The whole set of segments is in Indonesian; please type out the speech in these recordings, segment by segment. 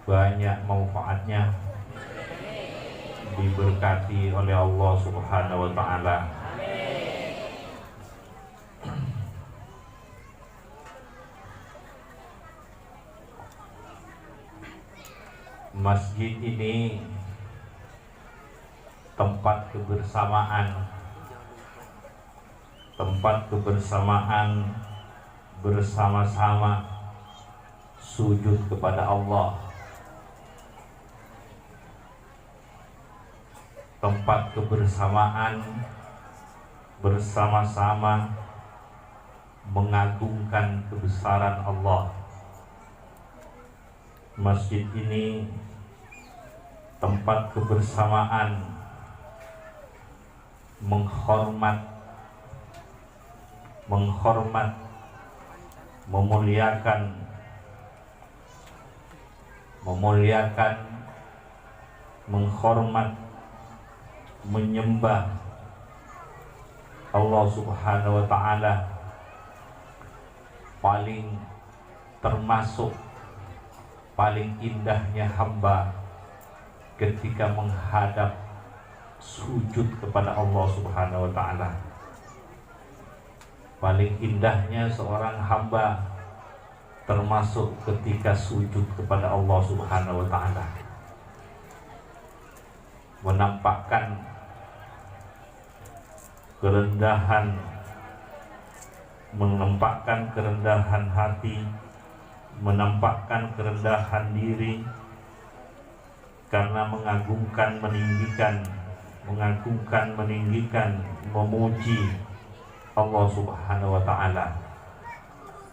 banyak manfaatnya, diberkati oleh Allah Subhanahu wa taala. Masjid ini tempat kebersamaan bersama-sama sujud kepada Allah, tempat kebersamaan bersama-sama mengagungkan kebesaran Allah. Masjid ini tempat kebersamaan menghormat, memuliakan, menghormat, menyembah Allah Subhanahu wa taala, paling indahnya hamba ketika menghadap sujud kepada Allah Subhanahu wa taala. Paling indahnya seorang hamba termasuk ketika sujud kepada Allah Subhanahu wa taala, menampakkan kerendahan hati, menampakkan kerendahan diri karena mengagungkan, meninggikan, memuji Allah Subhanahu wa taala,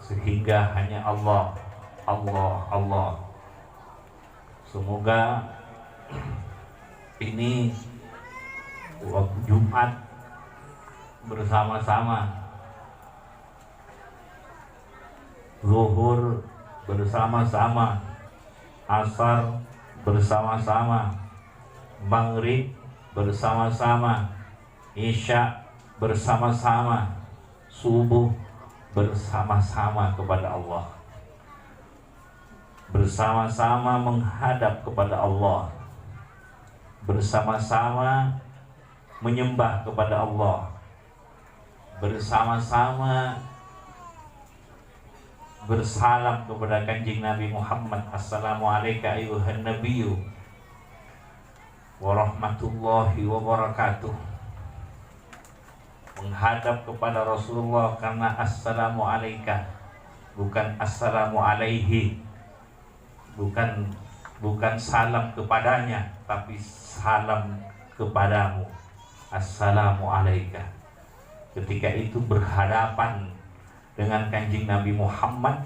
sehingga hanya Allah. Semoga ini waktu Jumat bersama-sama, zuhur bersama-sama, asar bersama-sama, maghrib bersama-sama, isya bersama-sama, subuh bersama-sama kepada Allah, bersama-sama menghadap kepada Allah, bersama-sama menyembah kepada Allah, bersama-sama bersalam kepada Kanjeng Nabi Muhammad. Assalamualaikum ayuhan nabiyyu warahmatullahi wabarakatuh. Menghadap kepada Rasulullah karena assalamu alaika, bukan assalamu alaihi, bukan salam kepadanya, tapi salam kepadamu. Assalamu alaika. Ketika itu berhadapan dengan Kanjeng Nabi Muhammad,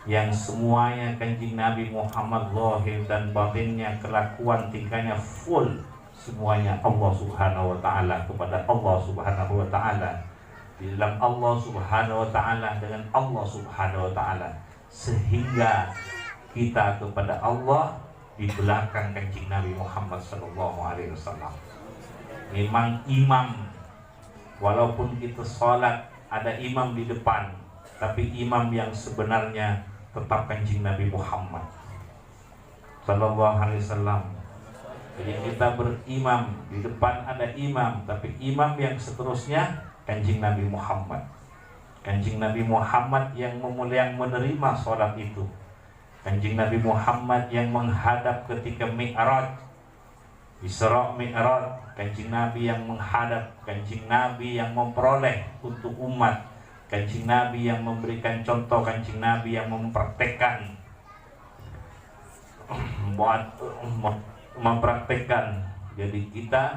yang semuanya Kanjeng Nabi Muhammad lahir dan batinnya, kelakuan tingkahnya full semuanya Allah Subhanahu wa taala, kepada Allah Subhanahu wa taala, di dalam Allah Subhanahu wa taala, dengan Allah Subhanahu wa taala, sehingga kita kepada Allah di belakang Kanjeng Nabi Muhammad sallallahu alaihi wasallam. Memang imam, walaupun kita salat ada imam di depan, tapi imam yang sebenarnya tetap Kanjeng Nabi Muhammad sallallahu alaihi wasallam. Jadi kita berimam, di depan ada imam, tapi imam yang seterusnya Kanjeng Nabi Muhammad. Kanjeng Nabi Muhammad yang menerima sholat itu. Kanjeng Nabi Muhammad yang menghadap ketika Mi'raj, Isra Mi'raj. Kanjeng Nabi yang menghadap, Kanjeng Nabi yang memperoleh untuk umat, Kanjeng Nabi yang memberikan contoh, Kanjeng Nabi yang mempraktekkan, Jadi kita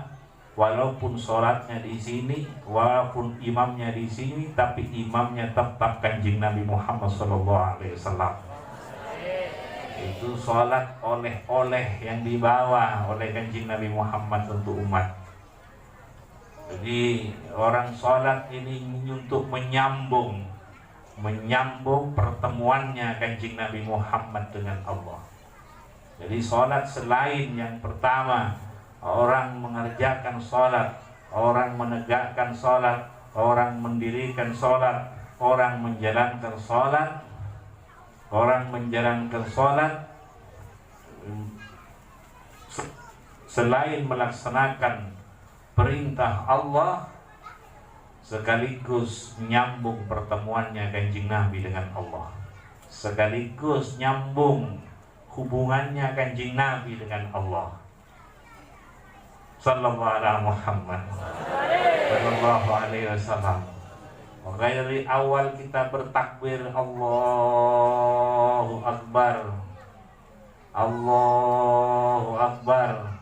walaupun sholatnya di sini, walaupun imamnya di sini, tapi imamnya tetap Kanjeng Nabi Muhammad SAW. Itu sholat oleh-oleh yang dibawa oleh Kanjeng Nabi Muhammad untuk umat. Jadi orang sholat ini untuk menyambung pertemuannya Kanjeng Nabi Muhammad dengan Allah. Jadi sholat selain yang pertama, orang mengerjakan sholat, orang menegakkan sholat, orang mendirikan sholat, orang menjalankan sholat, selain melaksanakan perintah Allah, sekaligus nyambung pertemuannya Kanjeng Nabi dengan Allah, sekaligus nyambung hubungannya Kanjeng Nabi dengan Allah. Sallallahu alaihi Muhammad sallallahu alaihi wasallam. Dari awal kita bertakbir Allahu Akbar, Allahu Akbar,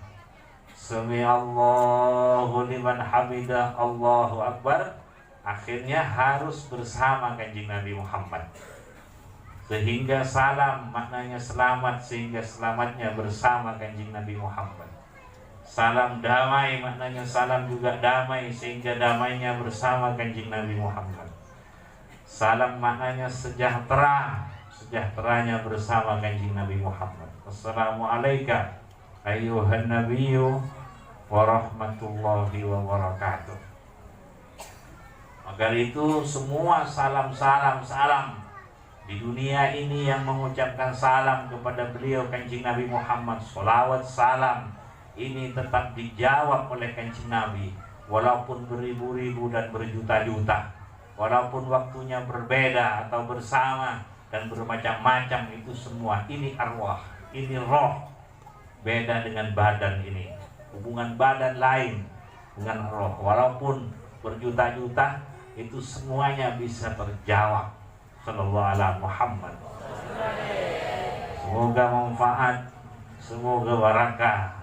Sami Allahu liman hamidah, Allahu Akbar. Akhirnya harus bersama Kanjeng Nabi Muhammad. Sehingga salam maknanya selamat, sehingga selamatnya bersama Kanjeng Nabi Muhammad. Salam damai maknanya salam juga damai, sehingga damainya bersama Kanjeng Nabi Muhammad. Salam maknanya sejahtera, sejahteranya bersama Kanjeng Nabi Muhammad. Assalamualaikum ayyuhan nabiyyu wa rahmatullahi wa barakatuh. Agar itu semua salam di dunia ini yang mengucapkan salam kepada beliau Kanjeng Nabi Muhammad, sholawat salam ini tetap dijawab oleh Kanjeng Nabi, walaupun beribu-ribu dan berjuta-juta, walaupun waktunya berbeda atau bersama dan bermacam-macam, itu semua ini arwah, ini roh, beda dengan badan ini, hubungan badan lain dengan roh, walaupun berjuta-juta, itu semuanya bisa terjawab. Sallallahu alaihi Muhammad. Semoga manfaat, semoga barakah.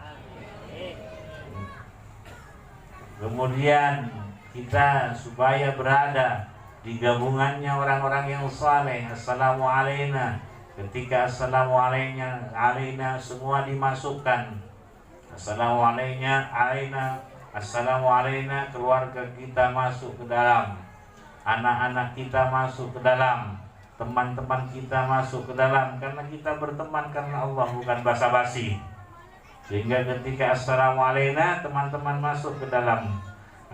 Kemudian kita supaya berada di gabungannya orang-orang yang saleh. Assalamu alayna. Ketika assalamu alayna semua dimasukkan. Assalamu alayna, assalamu alayna, keluarga kita masuk ke dalam, anak-anak kita masuk ke dalam, teman-teman kita masuk ke dalam, karena kita berteman karena Allah, bukan basa-basi. Sehingga ketika assalamu alayna, teman-teman masuk ke dalam.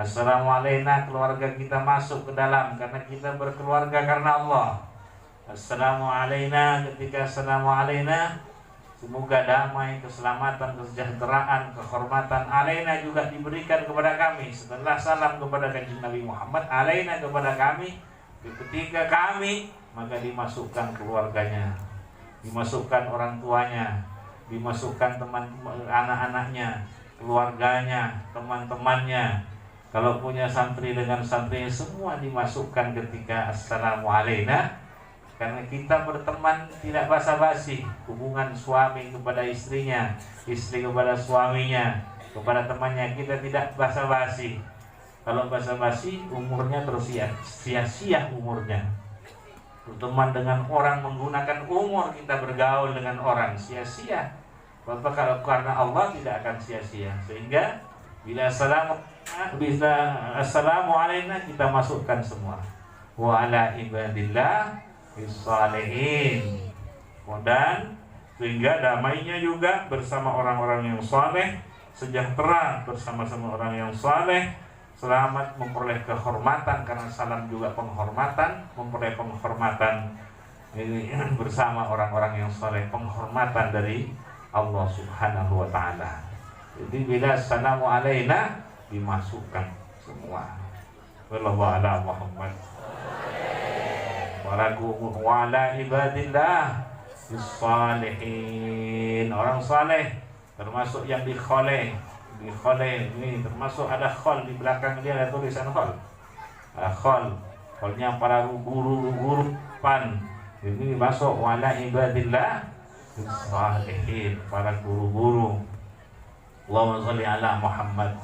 Assalamu alayna, keluarga kita masuk ke dalam, karena kita berkeluarga karena Allah. Assalamu alayna, ketika assalamu alayna, semoga damai, keselamatan, kesejahteraan, kehormatan alayna juga diberikan kepada kami. Setelah salam kepada Kanjeng Nabi Muhammad, alayna kepada kami, ketika kami, maka dimasukkan keluarganya, dimasukkan orang tuanya, dimasukkan teman anak-anaknya, keluarganya, teman-temannya. Kalau punya santri dengan santri, semua dimasukkan ketika assalamu alayna. Karena kita berteman tidak basa-basi, hubungan suami kepada istrinya, istri kepada suaminya, kepada temannya, kita tidak basa-basi. Kalau basa-basi, umurnya sia-sia umurnya. Berteman dengan orang, menggunakan umur kita bergaul dengan orang, sia-sia. Bapak, kalau karena Allah tidak akan sia-sia. Sehingga bila assalamu alayna, kita masukkan semua. Wa ala ibadillah bisalihin. Dan sehingga damainya juga bersama orang-orang yang saleh, sejahtera bersama-sama orang yang saleh, selamat memperoleh kehormatan, karena salam juga penghormatan, memperoleh penghormatan ini bersama orang-orang yang saleh, penghormatan dari Allah Subhanahu wa taala. Jadi bila assalamu alayna dimasukkan semua. Wallahu a'lam Muhammad. Wa ala ibadillah bis-salihin. Orang saleh termasuk yang dikholeh ini, termasuk ada khol di belakang dia, ada tulisan khol. Ada kholnya para guru pan. Ini masuk wa ala ibadillah bis-salihin, para guru-guru. Allahumma sholli ala Muhammad.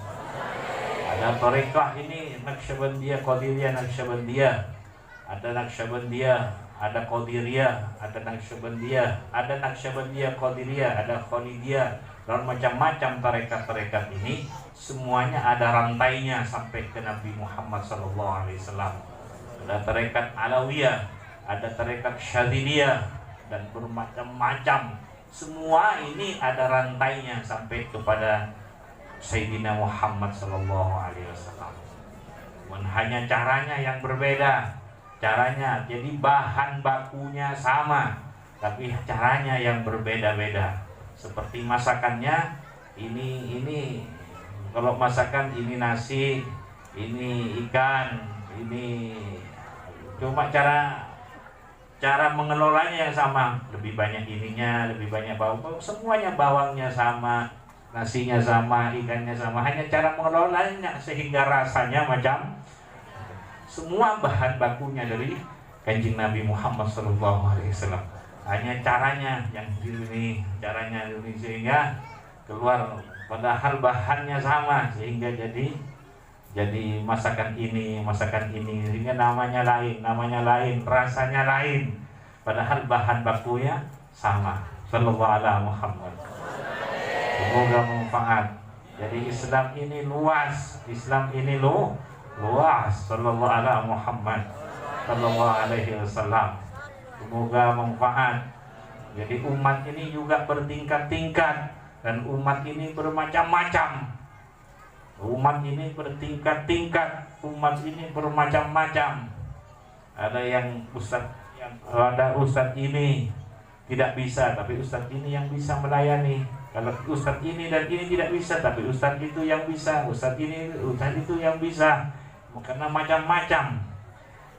Ada tarekah ini Naqsyabandiyah, Qadiriyah, Naqsyabandiyah. Ada Naqsyabandiyah, ada Qadiriyah, ada Naqsyabandiyah, ada Naqsyabandiyah, Qadiriyah, ada Khalidiyah, dan macam-macam tarekat-tarekat ini semuanya ada rantainya sampai ke Nabi Muhammad SAW. Ada tarekat Alawiyah, ada tarekat Syadziliyah, dan bermacam-macam. Semua ini ada rantainya sampai kepada Sayyidina Muhammad SAW. Hanya caranya yang berbeda. Caranya, jadi bahan bakunya sama, tapi caranya yang berbeda-beda. seperti masakannya ini kalau masakan ini nasi, ini ikan, ini cuma cara mengelolanya yang sama, lebih banyak ininya, lebih banyak bawang, semuanya bawangnya sama, nasinya sama, ikannya sama, hanya cara mengelolanya sehingga rasanya macam semua bahan bakunya dari Kanjeng Nabi Muhammad SAW. Hanya caranya yang ini, caranya ini sehingga keluar, padahal bahannya sama sehingga jadi masakan ini sehingga namanya lain, rasanya lain, padahal bahan bakunya sama. Sallallahu alaihi Muhammad. Semoga manfaat. Jadi Islam ini luas, luas. Sallallahu alaihi Muhammad, sallallahu alaihi wasallam. Semoga manfaat. Jadi umat ini juga bertingkat-tingkat dan umat ini bermacam-macam. Umat ini bertingkat-tingkat, umat ini bermacam-macam. Ada yang ustadz ini tidak bisa, tapi ustadz ini yang bisa melayani. Kalau ustadz ini dan ini tidak bisa, tapi ustadz itu yang bisa. Ustadz ini, ustadz itu yang bisa. Karena macam-macam.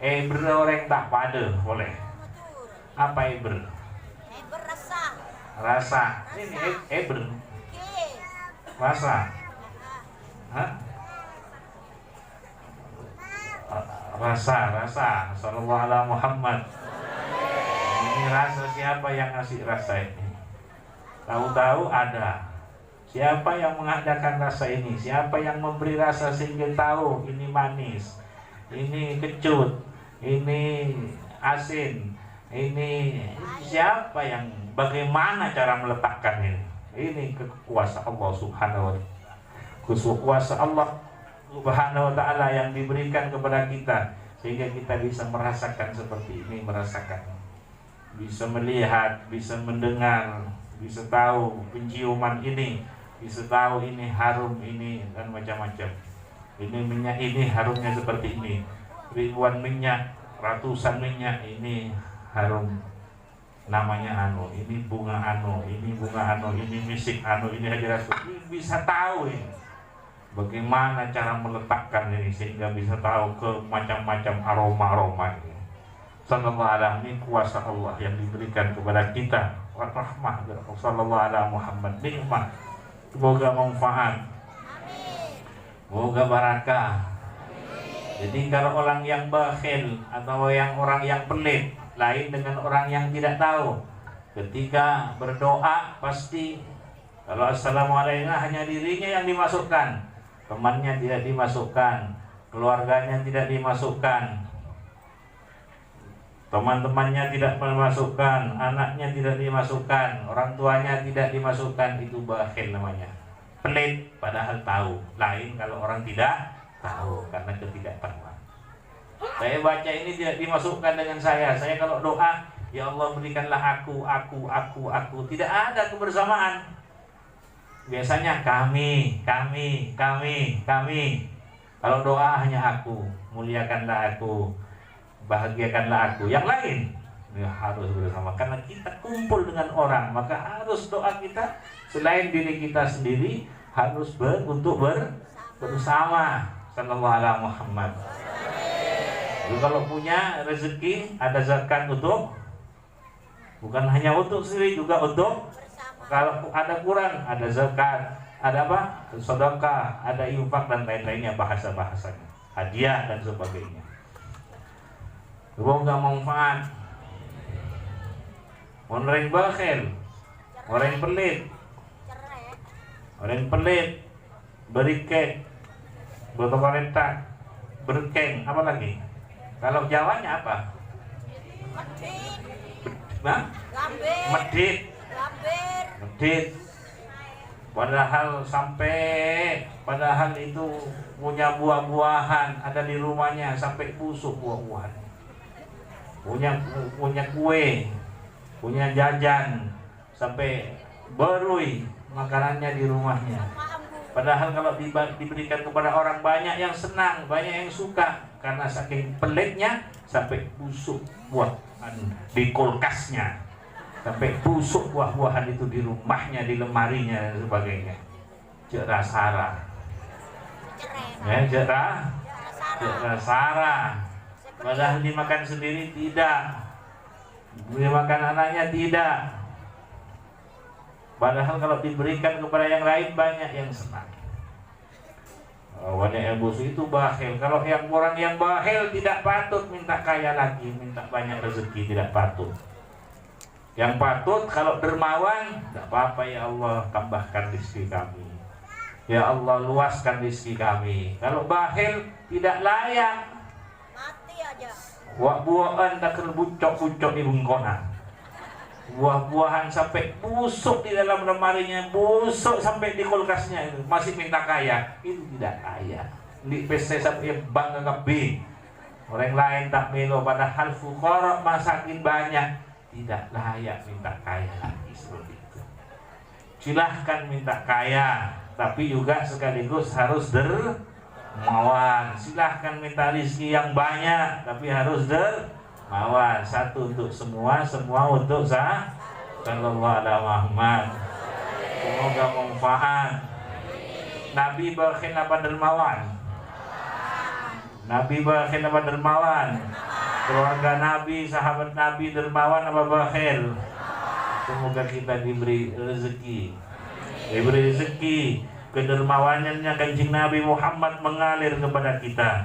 Orang tak pada boleh. Apa eber? Eber rasa. Rasa. Ini eber. Rasa. Hah? Rasa. Sallallahu alaihi Muhammad. Ini rasa, siapa yang ngasih rasa ini? Tahu-tahu ada. Siapa yang mengadakan rasa ini? Siapa yang memberi rasa sehingga tahu ini manis, ini kecut, ini asin, ini siapa yang, bagaimana cara meletakkan ini? Ini kekuasaan Allah Subhanahu wa Ta'ala. Kuasa Allah Subhanahu wa Ta'ala yang diberikan kepada kita sehingga kita bisa merasakan seperti ini, bisa melihat, bisa mendengar, bisa tahu penciuman ini, bisa tahu ini harum ini dan macam-macam. Ini minyak ini harumnya seperti ini, ribuan minyak, ratusan minyak ini harum, namanya ini bunga ini misik ini hajar aswad. Ini bisa tahu ini. Bagaimana cara meletakkan ini sehingga bisa tahu ke macam-macam aroma ini. Sallallahu alaihi, ini kuasa Allah yang diberikan kepada kita. Rahmah sallallahu alaihi Muhammad, nikmat. Semoga manfaat. Semoga barakah. Jadi kalau orang yang bakhil atau orang yang pelit lain dengan orang yang tidak tahu. Ketika berdoa pasti kalau assalamualaikum hanya dirinya yang dimasukkan, temannya tidak dimasukkan, keluarganya tidak dimasukkan, teman-temannya tidak dimasukkan, anaknya tidak dimasukkan, orang tuanya tidak dimasukkan. Itu bakhil namanya, pelit padahal tahu. Lain kalau orang tidak tahu karena ketidaktahuan. Saya baca ini tidak dimasukkan dengan saya kalau doa, ya Allah berikanlah aku, tidak ada kebersamaan. Biasanya kami. Kalau doa hanya aku, muliakanlah aku, bahagiakanlah aku. Yang lain ya harus bersama, karena kita kumpul dengan orang, maka harus doa kita selain diri kita sendiri harus untuk bersama. Sallallahu alaihi Muhammad. Jadi kalau punya rezeki ada zakat untuk, bukan hanya untuk sendiri, juga untuk. Kalau ada kurang, ada zakat, ada apa? Sedekah, ada infak dan lain-lainnya, bahasa-bahasanya, hadiah dan sebagainya. Semoga manfaat. Orang bakhil, orang pelit, berikek, berkomentar, berkeng, apa lagi? Kalau Jawanya apa? Medit. Padahal itu punya buah-buahan ada di rumahnya sampai busuk buah-buahan. Punya kue, punya jajan sampai berui makanannya di rumahnya. Padahal kalau diberikan kepada orang, banyak yang senang, banyak yang suka, karena saking pelitnya sampai busuk buah di kulkasnya. sampai busuk buah-buahan itu di rumahnya, di lemarinya dan sebagainya. Jera Sarah, Jera Sarah. Padahal dimakan sendiri tidak, dimakan anaknya tidak. Padahal kalau diberikan kepada yang lain banyak yang senang. Banyak yang busuk itu bakhil. Kalau yang orang yang bakhil tidak patut minta kaya lagi, minta banyak rezeki, tidak patut. Yang patut kalau dermawan, tidak apa-apa ya Allah, tambahkan rezeki kami. Ya Allah, luaskan rezeki kami. Kalau bakhil tidak layak. Mati aja. Buah-buahan tak bucok-bucok di bengkona. Buah-buahan sampai busuk di dalam lemarinya, busuk sampai di kulkasnya itu, masih minta kaya. Itu tidak kaya. Di PC sampai bangga kabeh. Orang lain tak melo, padahal fuqara masakin banyak, tidak layak minta kaya lagi seperti itu. Silahkan minta kaya, tapi juga sekaligus harus dermawan. Silahkan minta rezeki yang banyak, tapi harus dermawan. Satu untuk semua, semua untuk sah. Sallallahu alaihi Muhammad. Semoga manfaat. Nabi bakhil apa dermawan? Nabi bakhil apa dermawan? Keluarga Nabi, sahabat Nabi dermawan apa bakhil? Semoga kita diberi rezeki, diberi rezeki. Kedermawanannya Kanjeng Nabi Muhammad mengalir kepada kita,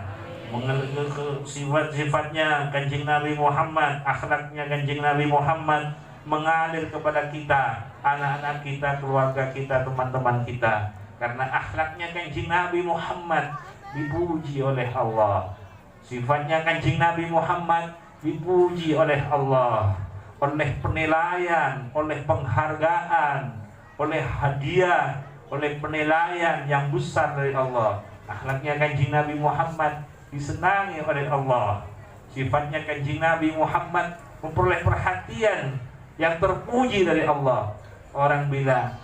mengalir ke sifat-sifatnya Kanjeng Nabi Muhammad, akhlaknya Kanjeng Nabi Muhammad mengalir kepada kita, anak-anak kita, keluarga kita, teman-teman kita. Karena akhlaknya Kanjeng Nabi Muhammad dipuji oleh Allah, sifatnya Kanjeng Nabi Muhammad dipuji oleh Allah, oleh penilaian, oleh penghargaan, oleh hadiah, oleh penilaian yang besar dari Allah. Akhlaknya Kanjeng Nabi Muhammad disenangi oleh Allah. Sifatnya Kanjeng Nabi Muhammad memperoleh perhatian yang terpuji dari Allah. Orang bila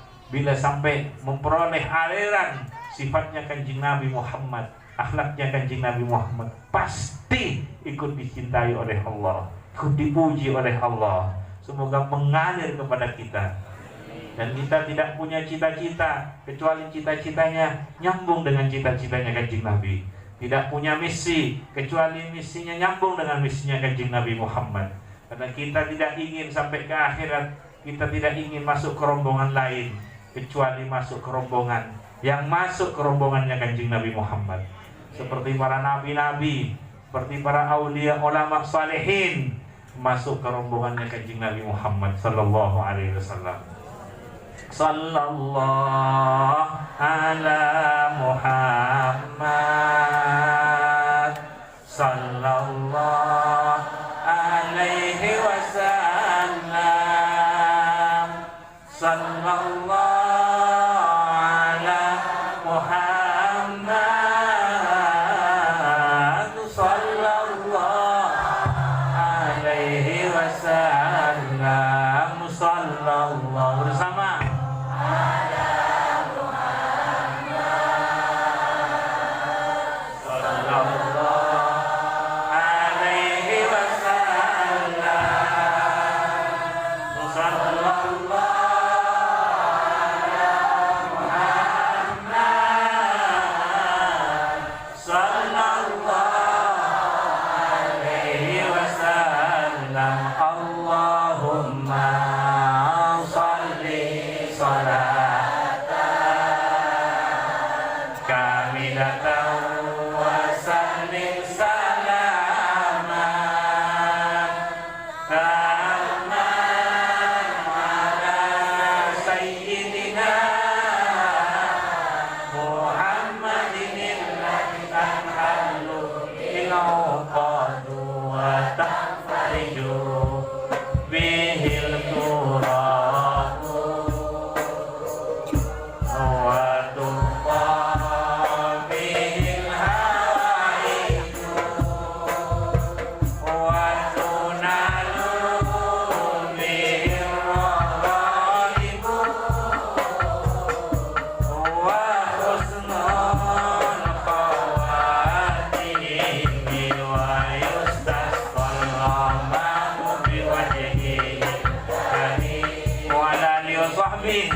sampai memperoleh aliran sifatnya Kanjeng Nabi Muhammad, akhlaknya Kanjeng Nabi Muhammad, pasti ikut dicintai oleh Allah, ikut dipuji oleh Allah. Semoga mengalir kepada kita. Dan kita tidak punya cita-cita kecuali cita-citanya nyambung dengan cita-citanya Kanjeng Nabi. Tidak punya misi kecuali misinya nyambung dengan misinya Kanjeng Nabi Muhammad. Karena kita tidak ingin sampai ke akhirat, kita tidak ingin masuk ke rombongan lain kecuali masuk ke rombongan yang masuk ke rombongannya Kanjeng Nabi Muhammad. Seperti para nabi-nabi, seperti para aulia ulama salihin, masuk ke rombongannya Kanjeng Nabi Muhammad sallallahu alaihi wasallam. Sallallahu ala Muhammad sallallahu alaihi wasallam. Sallallahu ala Muhammad sallallahu alaihi wasallam. Sallallahu bersama. wa sahbihi.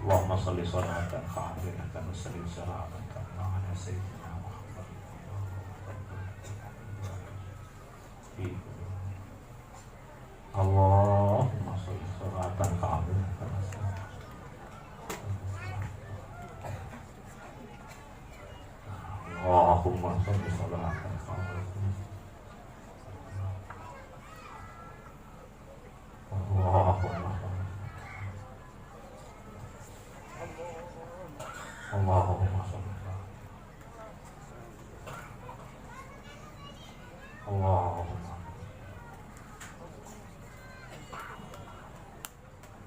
Allahumma sholli sholatan kamilatan wa sallim salamatan tamman ala sayyidina Muhammad. Allahumma sholli sholatan kamilatan wa sallim. Allahumma sholli sholatan kamilatan. Allahumma Allahumma sholli Allahumma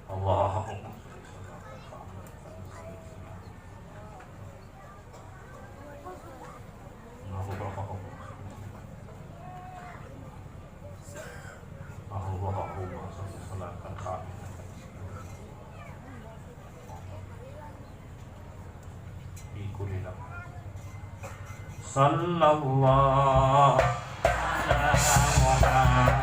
Allahumma Allahumma sholli sholatan kamilatan. Sallallahu alaihi wa sallam.